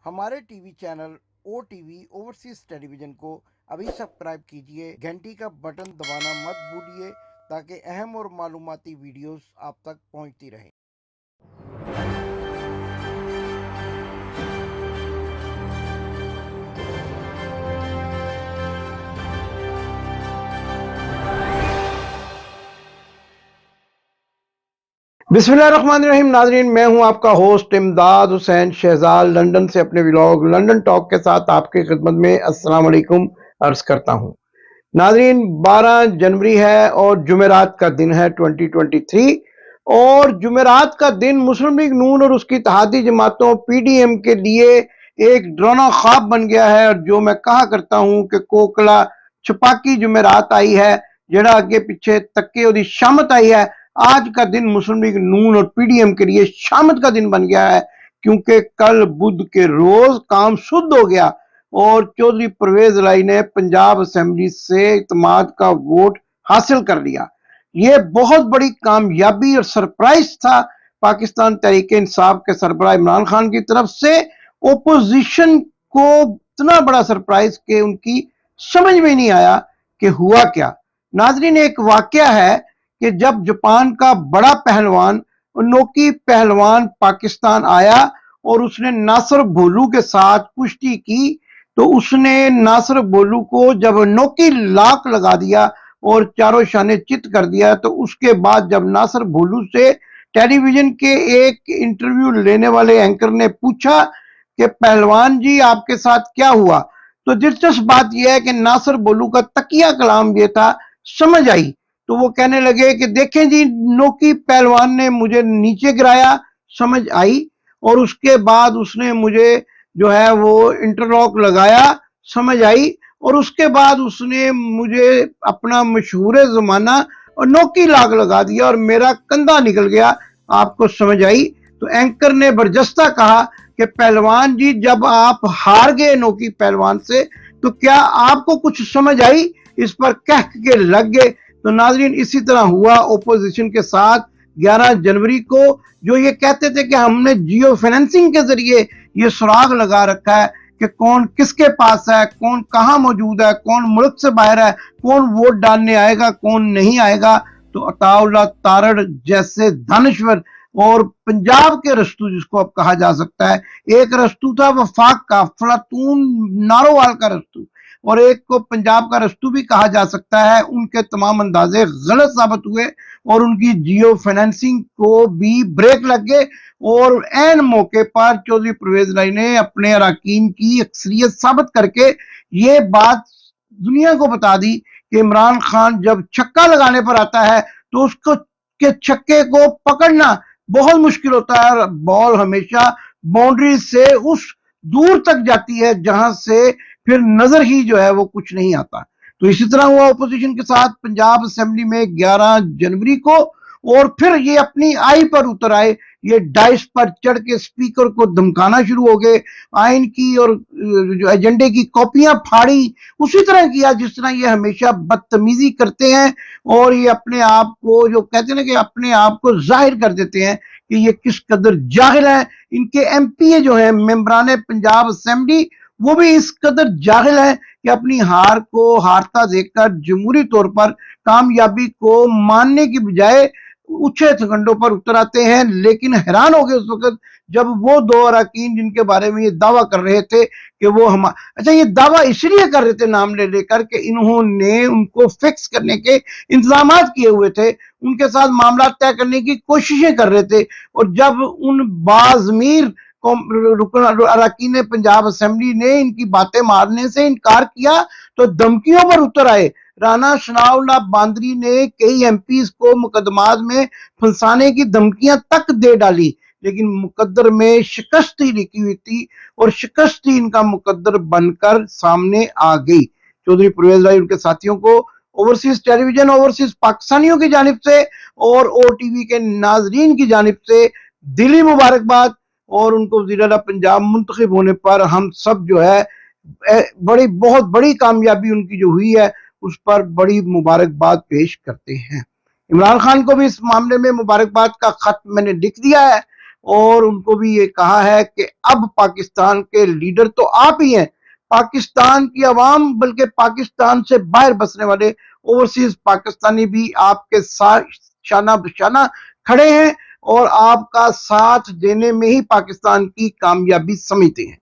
हमारे TV channel ओ TV overseas television को अभी सब्सक्राइब कीजिए, घंटी का बटन दबाना मत भूलिए ताकि अहम और मालूमाती वीडियोस आप तक पहुंचती रहें। बिस्मिल्लाहिर्रहमानिर्रहीम। नाजरीन, मैं हूं आपका होस्ट इमदाद हुसैन शहजाद, लंदन से अपने व्लॉग लंदन टॉक के साथ आपकी खिदमत में अस्सलाम वालेकुम अर्ज करता हूं। नाजरीन, 12 जनवरी है और जुमेरात का दिन है 2023, और जुमेरात का दिन मुस्लिम लीग नून और उसकी इत्तेहादी जमातों पीडीएम के लिए एक डरावना ख्वाब बन गया है। और जो मैं कहा करता हूं कि कोकला छपाकी जुमेरात आई है, जड़ा अगे पीछे तक्के ओदी शामत आई है। आज का दिन मुस्लिम लीग नून और पीडीएम के लिए शामत का दिन बन गया है, क्योंकि कल बुध के रोज काम शुद्ध हो गया और चौधरी परवेज लाई ने पंजाब असेंबली से इत्मीनान का वोट हासिल कर लिया। ये बहुत बड़ी कामयाबी और सरप्राइज था पाकिस्तान तहरीक इंसाफ के सरबराह इमरान खान की तरफ से। ओपोजिशन को इतना बड़ा सरप्राइज कि उनकी समझ में नहीं आया कि हुआ क्या। नाजरीन, एक वाकया है कि जब जापान का बड़ा पहलवान नोकी पहलवान पाकिस्तान आया और उसने नासिर भोलू के साथ कुश्ती की, तो उसने नासिर भोलू को जब नोकी लाक लगा दिया और चारों शाने चित कर दिया, तो उसके बाद जब नासिर भोलू से टेलीविजन के एक इंटरव्यू लेने वाले एंकर ने पूछा कि पहलवान जी आपके साथ क्या हुआ, तो दिलचस्प बात यह है कि नासिर भोलू का तकिया कलाम ये था, समझ आई। तो वो कहने लगे कि देखें जी, नोकी पहलवान ने मुझे नीचे गिराया, समझ आई, और उसके बाद उसने मुझे जो है वो इंटरलॉक लगाया, समझ आई, और उसके बाद उसने मुझे अपना मशहूर जमाना और नोकी लाग लगा दिया और मेरा कंधा निकल गया, आपको समझ आई। तो एंकर ने बरजस्ता कहा कि पहलवान जी, जब आप हार गए नोकी पहलवान से, तो क्या आपको कुछ समझ आई? इस पर कह के लग गए। तो नाजरीन, इसी तरह हुआ ओपोजिशन के साथ 11 जनवरी को, जो ये कहते थे कि हमने जियो फाइनेंसिंग के जरिए ये सुराग लगा रखा है कि कौन किसके पास है, कौन कहां मौजूद है, कौन मुल्क से बाहर है, कौन वोट डालने आएगा, कौन नहीं आएगा। तो अताउल्लाह तारड़ जैसे दानश्वर और पंजाब के रस्तू, जिसको अब कहा जा सकता है, एक रस्तू था वफाक का, फलातून नारोवाल का रस्तू, और एक को पंजाब का रस्तू भी कहा जा सकता है। उनके तमाम अंदाजे गलत साबित हुए और उनकी जियो फाइनेंसिंग को भी ब्रेक लग गए, और एन मौके पर चौधरी परवेज लाई ने अपने अरकान की अक्सरियत साबित करके ये बात दुनिया को बता दी कि इमरान खान जब छक्का लगाने पर आता है तो उसको के छक्के को पकड़ना बहुत मुश्किल होता है, और बॉल हमेशा बाउंड्री से उस दूर तक जाती है जहां से फिर नजर ही जो है वो कुछ नहीं आता। तो इसी तरह हुआ ओपोजिशन के साथ पंजाब असेंबली में 11 जनवरी को, और फिर ये अपनी आई पर उतर आए, ये डाइस पर चढ़ के स्पीकर को धमकाना शुरू हो गए, आइन की और जो एजेंडे की कॉपियां फाड़ी, उसी तरह किया जिस तरह ये हमेशा बदतमीजी करते हैं। और ये अपने आप को, जो कहते हैं ना, कि अपने आप को जाहिर कर देते हैं कि ये किस कदर जाहिल है। इनके एमपीए जो है, मेंबरान पंजाब असेंबली, वो भी इस कदर जाहिल है कि अपनी हार को हारता देखकर जमहूरी तौर पर कामयाबी को मानने की बजाय ऊंचे खंडों पर उतर आते हैं। लेकिन हैरान हो गए उस वक्त जब वो दो अरकान जिनके बारे में ये दावा कर रहे थे कि वो हम, अच्छा, ये दावा इसलिए कर रहे थे नाम ले लेकर कि इन्होंने उनको फिक्स करने के इंतजाम किए हुए थे, उनके साथ मामला तय करने की कोशिशें कर रहे थे। और जब उन बाज़मीर अरकान पंजाब असेंबली ने इनकी बातें मारने से इनकार किया तो धमकियों पर उतर आए। राना सनाउल्लाह बांदरी ने कई एमपीज को मुकदमात में फंसाने की धमकियां तक दे डाली, लेकिन मुकद्दर में शिकस्त ही लिखी हुई थी और शिकस्त ही इनका मुकद्दर बनकर सामने आ गई। चौधरी परवेज लाई उनके साथियों को ओवरसीज टेलीविजन, ओवरसीज पाकिस्तानियों की जानिब से और ओटीवी के नाजरीन की जानिब से दिली मुबारकबाद, और उनको वज़ीर आला पंजाब मुंतखब होने पर हम सब जो है बहुत बड़ी कामयाबी उनकी जो हुई है उस पर बड़ी मुबारकबाद पेश करते हैं। इमरान खान को भी इस मामले में मुबारकबाद का खत मैंने लिख दिया है, اور ان کو بھی یہ کہا ہے کہ اب پاکستان کے لیڈر تو آپ ہی ہیں، پاکستان کی عوام بلکہ پاکستان سے باہر بسنے والے اوورسیز پاکستانی بھی آپ کے ساتھ شانہ بشانہ کھڑے ہیں اور آپ کا ساتھ دینے میں ہی پاکستان کی کامیابی سمجھتے ہیں۔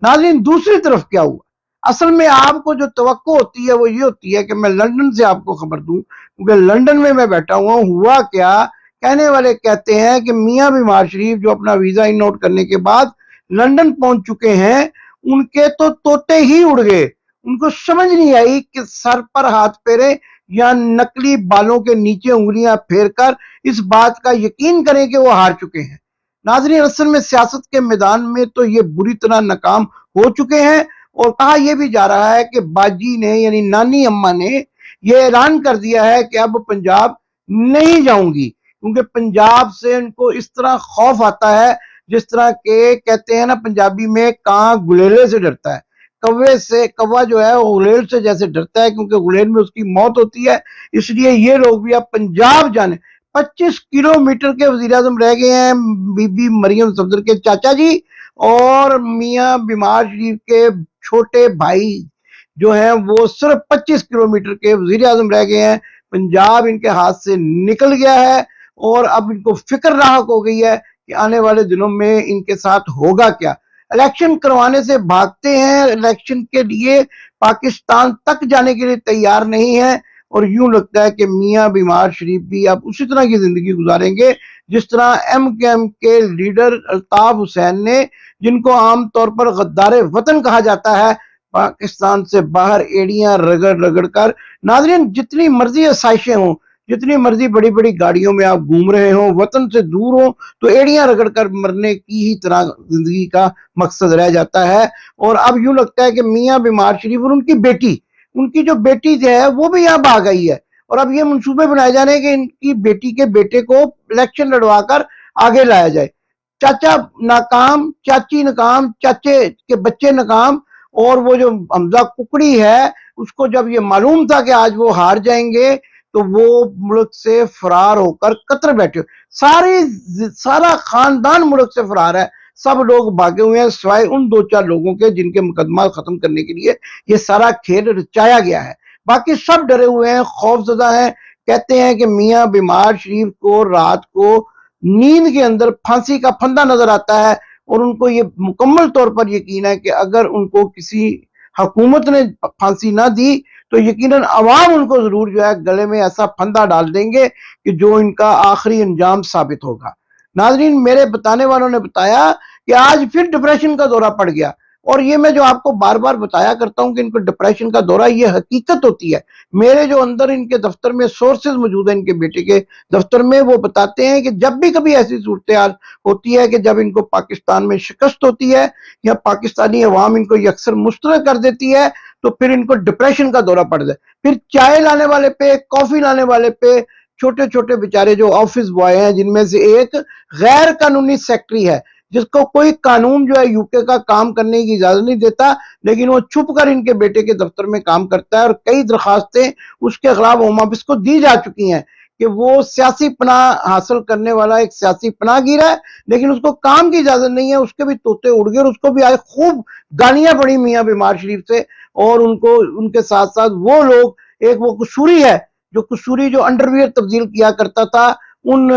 ناظرین، دوسری طرف کیا ہوا؟ اصل میں آپ کو جو توقع ہوتی ہے وہ یہ ہوتی ہے کہ میں لندن سے آپ کو خبر دوں، کیونکہ لندن میں بیٹھا ہوا کیا کہنے والے کہتے ہیں کہ میاں بیمار شریف جو اپنا ویزا ان نوٹ کرنے کے بعد لندن پہنچ چکے ہیں، ان کے تو طوطے ہی اڑ گئے، ان کو سمجھ نہیں آئی کہ سر پر ہاتھ پھیرے یا نقلی بالوں کے نیچے انگلیاں پھیر کر اس بات کا یقین کریں کہ وہ ہار چکے ہیں۔ ناظرین، اصل میں سیاست کے میدان میں تو یہ بری طرح ناکام ہو چکے ہیں، اور کہا یہ بھی جا رہا ہے کہ باجی نے یعنی نانی اماں نے یہ اعلان کر دیا ہے کہ اب پنجاب نہیں جاؤں گی، کیونکہ پنجاب سے ان کو اس طرح خوف آتا ہے جس طرح کہ کہتے ہیں نا پنجابی میں کاں گلیلے سے ڈرتا ہے، کوے سے، کوا جو ہے وہ غلیل سے جیسے ڈرتا ہے کیونکہ غلیل میں اس کی موت ہوتی ہے، اس لیے یہ لوگ بھی اب پنجاب جانے۔ 25 کلومیٹر کے وزیر اعظم رہ گئے ہیں بی بی مریم صفدر کے چاچا جی، اور میاں بیمار شریف کے چھوٹے بھائی جو ہیں وہ صرف 25 کلومیٹر کے وزیر اعظم رہ گئے ہیں۔ پنجاب ان کے ہاتھ سے نکل گیا ہے اور اب ان کو فکر راحت ہو گئی ہے کہ آنے والے دنوں میں ان کے ساتھ ہوگا کیا۔ الیکشن کروانے سے بھاگتے ہیں، الیکشن کے لیے پاکستان تک جانے کے لیے تیار نہیں ہے، اور یوں لگتا ہے کہ میاں بیمار شریف بھی اب اسی طرح کی زندگی گزاریں گے جس طرح ایم کے لیڈر الطاف حسین نے، جن کو عام طور پر غدار وطن کہا جاتا ہے، پاکستان سے باہر ایڑیاں رگڑ رگڑ کر۔ ناظرین، جتنی مرضی آسائشیں ہوں، جتنی مرضی بڑی بڑی گاڑیوں میں آپ گھوم رہے ہوں، وطن سے دور ہوں تو ایڑیاں رگڑ کر مرنے کی ہی طرح زندگی کا مقصد رہ جاتا ہے۔ اور اب یوں لگتا ہے کہ میاں بیمار شریف اور ان کی جو بیٹی ہے وہ بھی یہاں آ گئی ہے، اور اب یہ منصوبے بنائے جانے کہ ان کی بیٹی کے بیٹے کو الیکشن لڑوا کر آگے لایا جائے۔ چاچا ناکام، چاچی ناکام، چاچے کے بچے ناکام، اور وہ جو حمزہ ککڑی ہے اس کو جب یہ معلوم تھا کہ آج وہ ہار جائیں گے تو وہ ملک سے فرار ہو کر قطر بیٹھے، سارا خاندان ملک سے فرار ہے، سب لوگ بھاگے ہوئے ہیں سوائے ان 2-4 لوگوں کے جن کے مقدمات ختم کرنے کے لیے یہ سارا کھیل رچایا گیا ہے، باقی سب ڈرے ہوئے ہیں، خوف زدہ ہیں۔ کہتے ہیں کہ میاں بیمار شریف کو رات کو نیند کے اندر پھانسی کا پھندا نظر آتا ہے، اور ان کو یہ مکمل طور پر یقین ہے کہ اگر ان کو کسی حکومت نے پھانسی نہ دی تو یقیناً عوام ان کو ضرور جو ہے گلے میں ایسا پھندا ڈال دیں گے کہ جو ان کا آخری انجام ثابت ہوگا۔ ناظرین، میرے بتانے والوں نے بتایا کہ آج پھر ڈپریشن کا دورہ پڑ گیا، اور یہ میں جو آپ کو بار بار بتایا کرتا ہوں کہ ان کو ڈپریشن کا دورہ یہ حقیقت ہوتی ہے۔ میرے جو اندر ان کے دفتر میں سورسز موجود ہیں، ان کے بیٹے کے دفتر میں، وہ بتاتے ہیں کہ جب بھی کبھی ایسی صورتحال ہوتی ہے کہ جب ان کو پاکستان میں شکست ہوتی ہے یا پاکستانی عوام ان کو اکثر مسترد کر دیتی ہے تو پھر ان کو ڈپریشن کا دورہ پڑ جائے، پھر چائے لانے والے پہ، کافی لانے والے پہ، چھوٹے چھوٹے بیچارے جو آفس بوائے ہیں جن میں سے ایک غیر قانونی سیکٹری ہے جس کو کوئی قانون جو ہے یو کے کا کام کرنے کی اجازت نہیں دیتا، لیکن وہ چھپ کر ان کے بیٹے کے دفتر میں کام کرتا ہے، اور کئی درخواستیں اس کے خلاف ہوم آفس کو دی جا چکی ہیں کہ وہ سیاسی پناہ حاصل کرنے والا ایک سیاسی پناہ گیر ہے، لیکن اس کو کام کی اجازت نہیں ہے۔ اس کے بھی طوطے اڑ گئے اور اس کو بھی آئے خوب گالیاں پڑی میاں بیمار شریف سے، اور ان کو ان کے ساتھ ساتھ وہ لوگ، ایک وہ قصوری ہے جو انڈرویئر تبدیل کیا کرتا تھا ان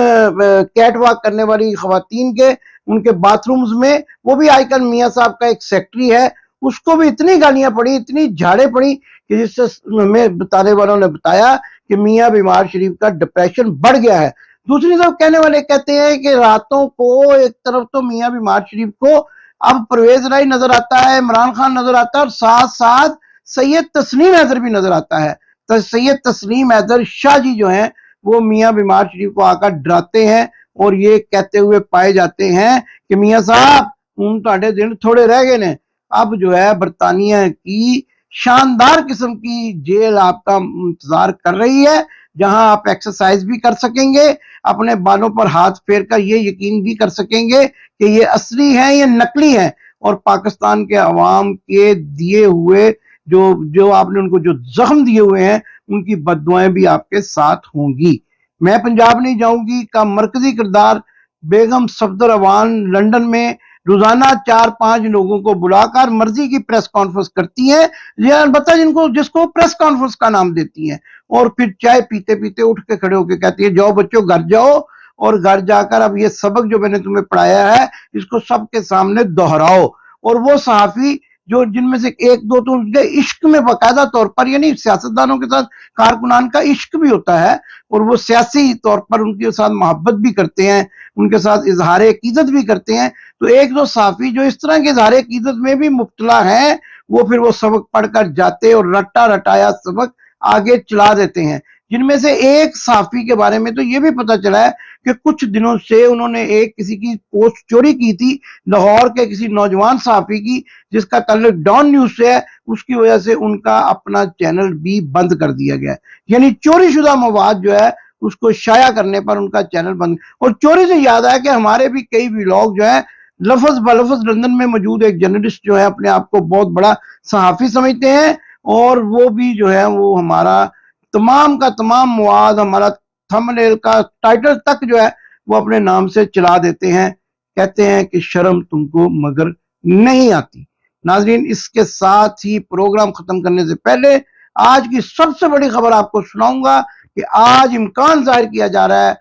کیٹ واک کرنے والی خواتین کے ان کے باتھ رومز میں، وہ بھی آج کل میاں صاحب کا ایک سیکٹری ہے، اس کو بھی اتنی گالیاں پڑی، اتنی جھاڑے پڑی کہ جس سے ہمیں بتانے والوں نے بتایا کہ میاں بیمار شریف کا ڈپریشن بڑھ گیا ہے۔ دوسری طرف کہنے والے کہتے ہیں کہ راتوں کو ایک طرف تو میاں بیمار شریف کو اب پرویز رائی نظر آتا ہے، عمران خان نظر آتا ہے، اور ساتھ ساتھ سید تسنیم حیدر بھی نظر آتا ہے۔ تو سید تسنیم حیدر شاہ جی جو ہیں وہ میاں بیمار شریف کو آ کر ڈراتے ہیں اور یہ کہتے ہوئے پائے جاتے ہیں کہ میاں صاحب ہوں تہاڈے دن تھوڑے رہ گئے نے، اب جو ہے برطانیہ کی شاندار قسم کی جیل آپ کا انتظار کر رہی ہے، جہاں آپ ایکسرسائز بھی کر سکیں گے، اپنے بالوں پر ہاتھ پھیر کر یہ یقین بھی کر سکیں گے کہ یہ اصلی ہیں یہ نقلی ہیں، اور پاکستان کے عوام کے دیے ہوئے جو آپ نے ان کو جو زخم دیے ہوئے ہیں ان کی بد دعائیں بھی آپ کے ساتھ ہوں گی۔ میں پنجاب نہیں جاؤں گی کا مرکزی کردار बेगम सफदर अवान लंदन में रोजाना 4-5 लोगों को बुलाकर मर्जी की प्रेस कॉन्फ्रेंस करती हैं, अलबत्ता जिसको प्रेस कॉन्फ्रेंस का नाम देती हैं, और फिर चाय पीते पीते उठ के खड़े होकर कहती है, जाओ बच्चों घर जाओ, और घर जाकर अब ये सबक जो मैंने तुम्हें पढ़ाया है इसको सबके सामने दोहराओ। और वो सहाफी जो जिनमें से एक दो तो उनके इश्क में बाकायदा तौर पर, यानी सियासतदानों के साथ कारकुनान का इश्क भी होता है, और वो सियासी तौर पर उनके साथ मोहब्बत भी करते हैं, उनके साथ इजहार अकीदत भी करते हैं। तो एक दो साफी जो इस तरह के इजहार अकीदत में भी मुब्तला हैं, वो फिर वो सबक पढ़कर जाते और रटा रटाया सबक आगे चला देते हैं। जिनमें से एक साफी के बारे में तो ये भी पता चला है कि कुछ दिनों से उन्होंने एक किसी की पोस्ट चोरी की थी, लाहौर के किसी नौजवान साफी की, जिसका ताल्लुक डॉन न्यूज से है। उसकी वजह से उनका अपना चैनल भी बंद कर दिया गया, यानी चोरी शुदा मवाद जो है उसको शाया करने पर उनका चैनल बंद। और चोरी से याद आया कि हमारे भी कई व्लॉग जो है लफ्ज बलफ्ज लंदन में मौजूद एक जर्नलिस्ट जो है अपने आप को बहुत बड़ा सहाफी समझते हैं, और वो भी जो है वो हमारा तमाम का तमाम मवाद, हमारा थंबनेल का टाइटल तक जो है वो अपने नाम से चला देते हैं। कहते हैं कि शर्म तुमको मगर नहीं आती। नाजरीन, इसके साथ ही प्रोग्राम खत्म करने से पहले आज की सबसे बड़ी खबर आपको सुनाऊंगा कि आज इम्कान जाहिर किया जा रहा है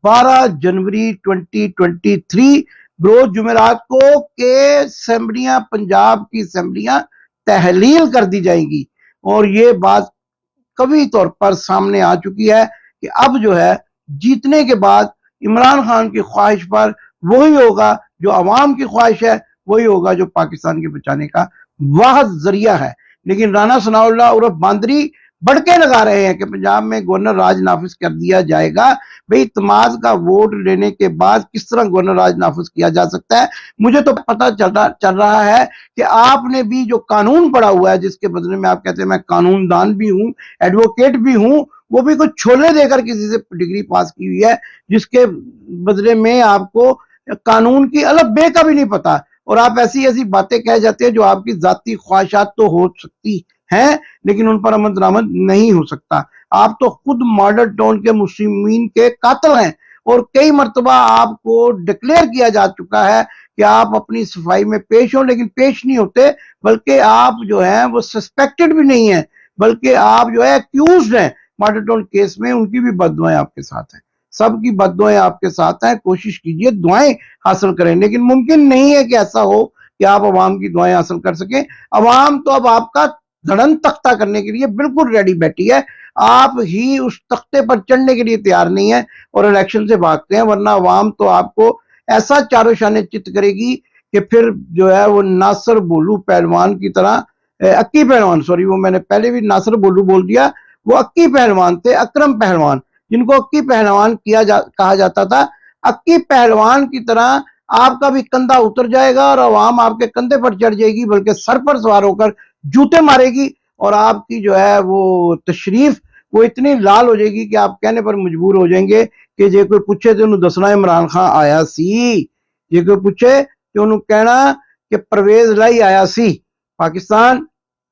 12 जनवरी 2023 रोज जुमेरात को के असेंबलियां, पंजाब की असेंबलियां तहलील कर दी जाएंगी। और ये बात कभी तौर पर सामने आ चुकी है कि अब जो है जीतने के बाद इमरान खान की ख्वाहिश पर वही होगा जो अवाम की ख्वाहिश है, वही होगा जो पाकिस्तान के बचाने का वाहिद जरिया है। लेकिन राना सनाउल्लाह उर्फ बांदरी बड़के लगा रहे हैं कि पंजाब में गवर्नर राज नाफिज कर दिया जाएगा। भाई, तमाज का वोट लेने के बाद किस तरह गवर्नर राज नाफिज किया जा सकता है? मुझे तो पता चल रहा है कि आपने भी जो कानून पढ़ा हुआ है, जिसके बदले में आप कहते हैं मैं कानूनदान भी हूं, एडवोकेट भी हूं, वो भी कुछ छोले देकर किसी से डिग्री पास की हुई है, जिसके बदले में आपको कानून की अलग बे का भी नहीं पता, और आप ऐसी ऐसी बातें कह जाते हैं जो आपकी जाती ख्वाहिशात तो हो सकती हैं लेकिन उन पर अमल दरामद नहीं हो सकता। आप तो खुद मॉडल टाउन के मुस्लिमीन के कातिल हैं, और कई मरतबा आपको डिक्लेयर किया जा चुका है कि आप अपनी सफाई में पेश हो, लेकिन पेश नहीं होते, बल्कि आप जो है वो सस्पेक्टेड भी नहीं है, बल्कि आप जो है एक्यूज हैं मॉडल टाउन केस में। उनकी भी बददुआएं आपके साथ हैं, सबकी बददुआएं आपके साथ हैं। कोशिश कीजिए दुआएं हासिल करें, लेकिन मुमकिन नहीं है कि ऐसा हो कि आप अवाम की दुआएं हासिल कर सकें। अवाम तो अब आपका धड़न तख्ता करने के लिए बिल्कुल रेडी बैठी है, आप ही उस तख्ते पर चढ़ने के लिए तैयार नहीं है और इलेक्शन से भागते हैं, वरना अवाम तो आपको ऐसा चारों शाने चित करेगी कि फिर जो है वो नासिर बोलू पहलवान की तरह, अक्की पहलवान, सॉरी, वो मैंने पहले भी नासिर बोलू बोल दिया, वो अक्की पहलवान थे, अकरम पहलवान, जिनको अक्की पहलवान कहा जाता था। अक्की पहलवान की तरह आपका भी कंधा उतर जाएगा और अवाम आपके कंधे पर चढ़ जाएगी, बल्कि सर पर सवार होकर जूते मारेगी, और आपकी जो है वो तशरीफ वो इतनी लाल हो जाएगी कि आप कहने पर मजबूर हो जाएंगे कि जे कोई पूछे तो उन्होंने दसना इमरान खान आया सी, जे कोई पूछे तो उन्होंने कहना कि परवेज लाई आया सी। पाकिस्तान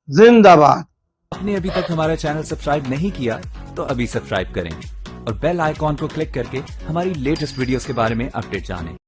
जिंदाबाद। आपने अभी तक हमारा चैनल सब्सक्राइब नहीं किया तो अभी सब्सक्राइब करें और बेल आइकॉन को क्लिक करके हमारी लेटेस्ट वीडियोस के बारे में अपडेट जानें।